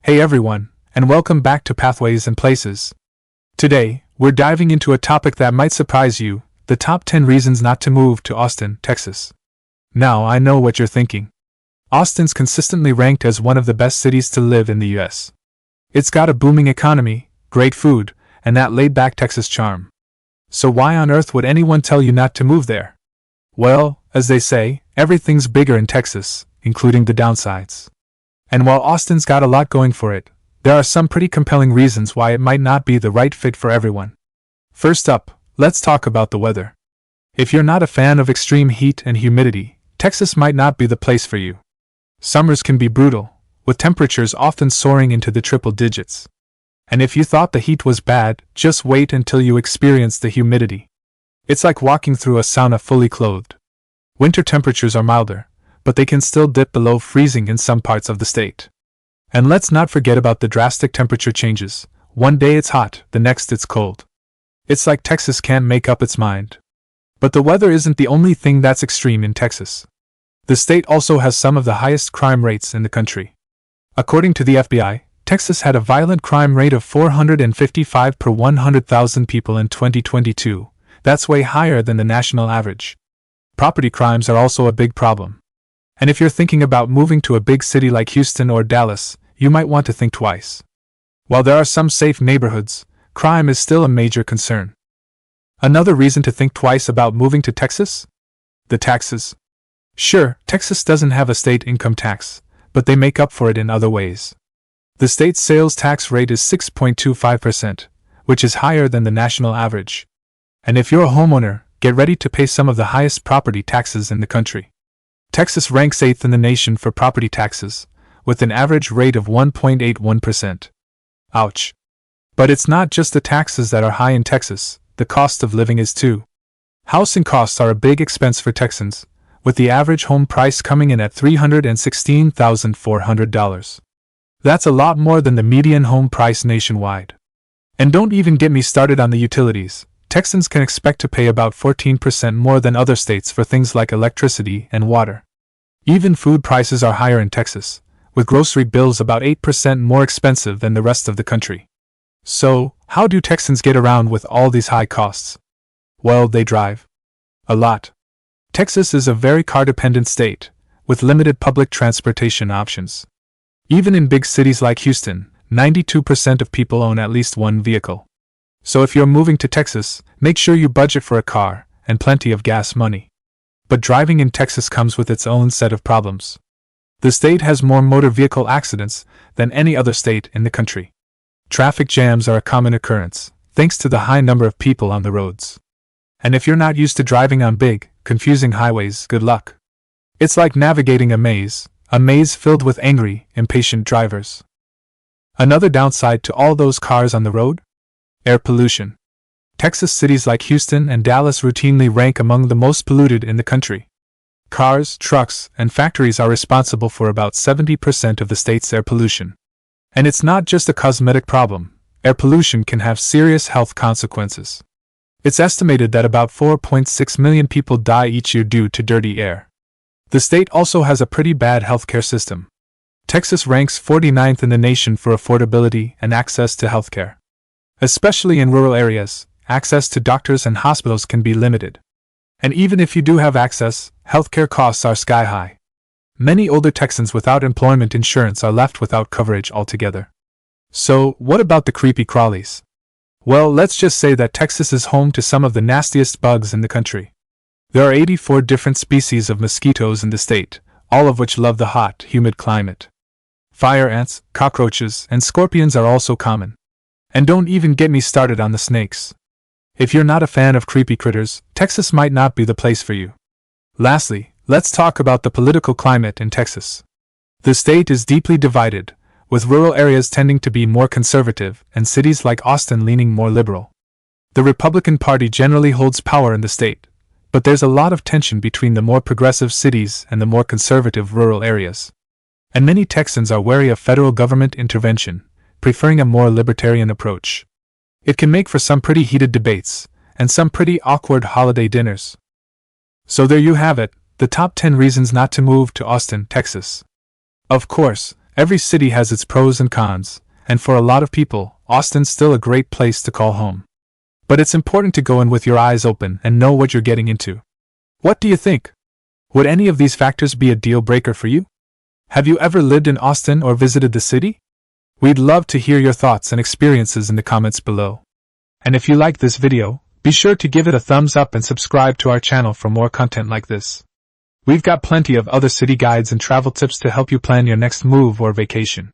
Hey everyone, and welcome back to Pathways and Places. Today, we're diving into a topic that might surprise you, the top 10 reasons not to move to Austin, Texas. Now I know what you're thinking. Austin's consistently ranked as one of the best cities to live in the US. It's got a booming economy, great food, and that laid-back Texas charm. So why on earth would anyone tell you not to move there? Well, as they say, everything's bigger in Texas, including the downsides. And while Austin's got a lot going for it, there are some pretty compelling reasons why it might not be the right fit for everyone. First up, let's talk about the weather. If you're not a fan of extreme heat and humidity, Texas might not be the place for you. Summers can be brutal, with temperatures often soaring into the triple digits. And if you thought the heat was bad, just wait until you experience the humidity. It's like walking through a sauna fully clothed. Winter temperatures are milder, but they can still dip below freezing in some parts of the state. And let's not forget about the drastic temperature changes. One day it's hot, the next it's cold. It's like Texas can't make up its mind. But the weather isn't the only thing that's extreme in Texas. The state also has some of the highest crime rates in the country. According to the FBI, Texas had a violent crime rate of 455 per 100,000 people in 2022. That's way higher than the national average. Property crimes are also a big problem. And if you're thinking about moving to a big city like Houston or Dallas, you might want to think twice. While there are some safe neighborhoods, crime is still a major concern. Another reason to think twice about moving to Texas? The taxes. Sure, Texas doesn't have a state income tax, but they make up for it in other ways. The state's sales tax rate is 6.25%, which is higher than the national average. And if you're a homeowner, get ready to pay some of the highest property taxes in the country. Texas ranks 8th in the nation for property taxes, with an average rate of 1.81%. Ouch. But it's not just the taxes that are high in Texas, the cost of living is too. Housing costs are a big expense for Texans, with the average home price coming in at $316,400. That's a lot more than the median home price nationwide. And don't even get me started on the utilities. Texans can expect to pay about 14% more than other states for things like electricity and water. Even food prices are higher in Texas, with grocery bills about 8% more expensive than the rest of the country. So, how do Texans get around with all these high costs? Well, they drive. A lot. Texas is a very car-dependent state, with limited public transportation options. Even in big cities like Houston, 92% of people own at least one vehicle. So if you're moving to Texas, make sure you budget for a car and plenty of gas money. But driving in Texas comes with its own set of problems. The state has more motor vehicle accidents than any other state in the country. Traffic jams are a common occurrence, thanks to the high number of people on the roads. And if you're not used to driving on big, confusing highways, good luck. It's like navigating a maze filled with angry, impatient drivers. Another downside to all those cars on the road? Air pollution. Texas cities like Houston and Dallas routinely rank among the most polluted in the country. Cars, trucks, and factories are responsible for about 70% of the state's air pollution. And it's not just a cosmetic problem. Air pollution can have serious health consequences. It's estimated that about 4.6 million people die each year due to dirty air. The state also has a pretty bad healthcare system. Texas ranks 49th in the nation for affordability and access to healthcare. Especially in rural areas, access to doctors and hospitals can be limited. And even if you do have access, healthcare costs are sky high. Many older Texans without employment insurance are left without coverage altogether. So, what about the creepy crawlies? Well, let's just say that Texas is home to some of the nastiest bugs in the country. There are 84 different species of mosquitoes in the state, all of which love the hot, humid climate. Fire ants, cockroaches, and scorpions are also common. And don't even get me started on the snakes. If you're not a fan of creepy critters, Texas might not be the place for you. Lastly, let's talk about the political climate in Texas. The state is deeply divided, with rural areas tending to be more conservative and cities like Austin leaning more liberal. The Republican Party generally holds power in the state, but there's a lot of tension between the more progressive cities and the more conservative rural areas. And many Texans are wary of federal government intervention, preferring a more libertarian approach. It can make for some pretty heated debates, and some pretty awkward holiday dinners. So there you have it, the top 10 reasons not to move to Austin, Texas. Of course, Every city has its pros and cons, and for a lot of people, Austin's still a great place to call home. But it's important to go in with your eyes open and know what you're getting into. What do you think? Would any of these factors be a deal breaker for you? Have you ever lived in Austin or visited the city? We'd love to hear your thoughts and experiences in the comments below. And if you like this video, be sure to give it a thumbs up and subscribe to our channel for more content like this. We've got plenty of other city guides and travel tips to help you plan your next move or vacation.